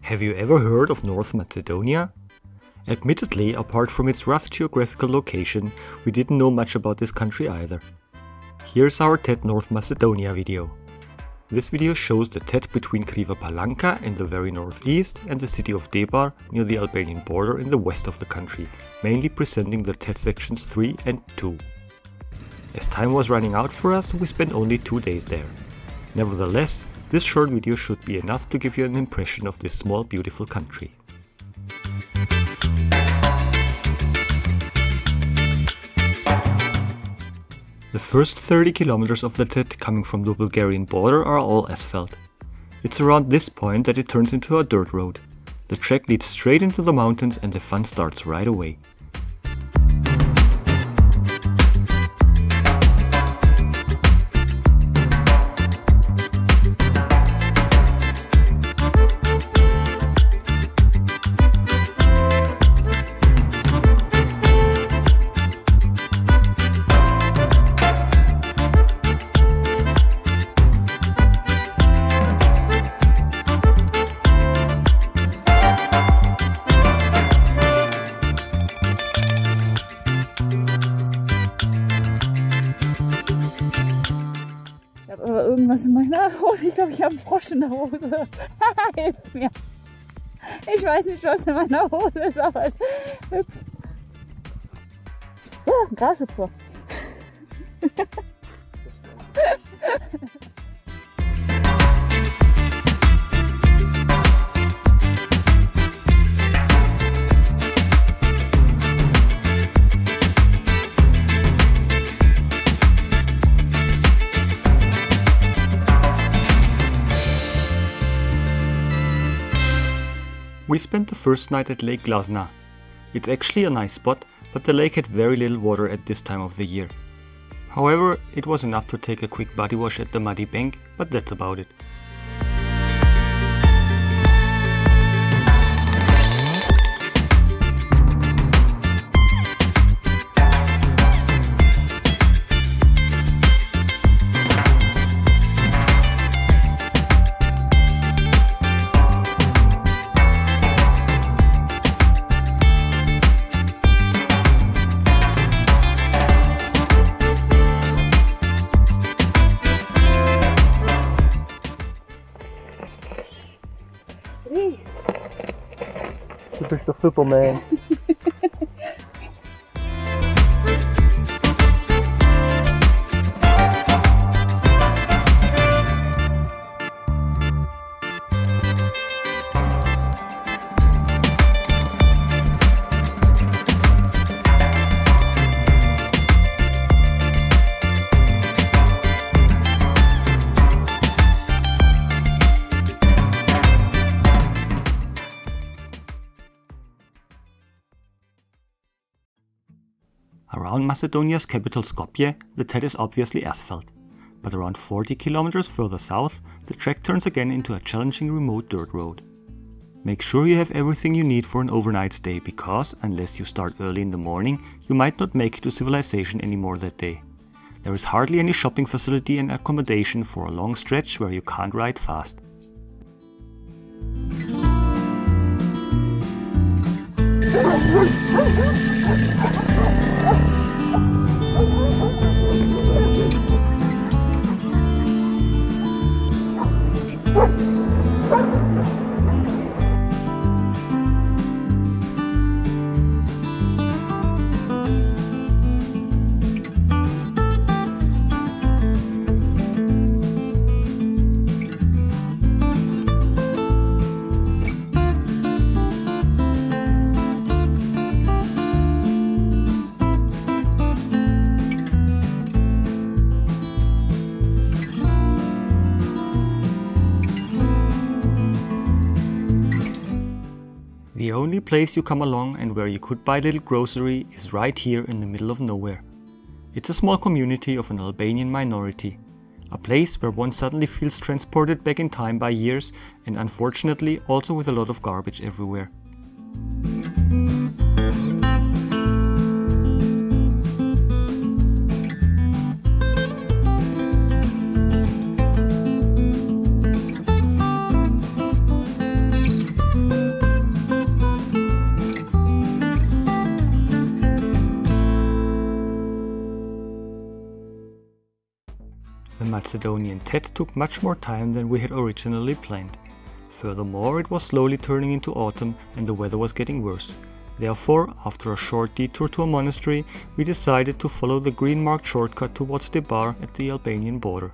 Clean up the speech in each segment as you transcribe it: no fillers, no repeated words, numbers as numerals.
Have you ever heard of North Macedonia? Admittedly, apart from its rough geographical location, we didn't know much about this country either. Here's our TET North Macedonia video. This video shows the TET between Kriva Palanka in the very northeast and the city of Debar near the Albanian border in the west of the country, mainly presenting the TET sections 3 and 2. As time was running out for us, we spent only 2 days there. Nevertheless, this short video should be enough to give you an impression of this small beautiful country. The first 30 kilometers of the TET coming from the Bulgarian border are all asphalt. It's around this point that it turns into a dirt road. The track leads straight into the mountains and the fun starts right away. Aber irgendwas in meiner Hose. Ich glaube, ich habe einen Frosch in der Hose. Hilf mir. Ich weiß nicht, was in meiner Hose ist, aber es hüpft. Ja, ein Grashüpfer. We spent the first night at Lake Glasna. It's actually a nice spot, but the lake had very little water at this time of the year. However, it was enough to take a quick body wash at the muddy bank, but that's about it. Du bist der Superman. Around Macedonia's capital Skopje, the TET is obviously asphalt, but around 40 kilometers further south, the track turns again into a challenging remote dirt road. Make sure you have everything you need for an overnight stay because, unless you start early in the morning, you might not make it to civilization anymore that day. There is hardly any shopping facility and accommodation for a long stretch where you can't ride fast. The only place you come along and where you could buy a little grocery is right here in the middle of nowhere. It's a small community of an Albanian minority. A place where one suddenly feels transported back in time by years and unfortunately also with a lot of garbage everywhere. The Macedonian TET took much more time than we had originally planned. Furthermore, it was slowly turning into autumn and the weather was getting worse. Therefore, after a short detour to a monastery, we decided to follow the green marked shortcut towards the bar at the Albanian border.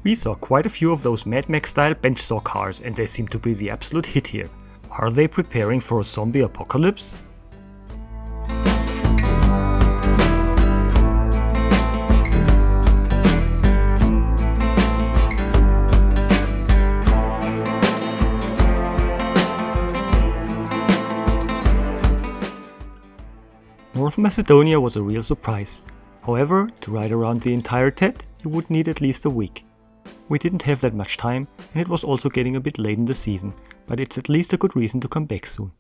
We saw quite a few of those Mad Max style bench saw cars and they seem to be the absolute hit here. Are they preparing for a zombie apocalypse? North Macedonia was a real surprise. However, to ride around the entire TET, you would need at least a week. We didn't have that much time and it was also getting a bit late in the season, but it's at least a good reason to come back soon.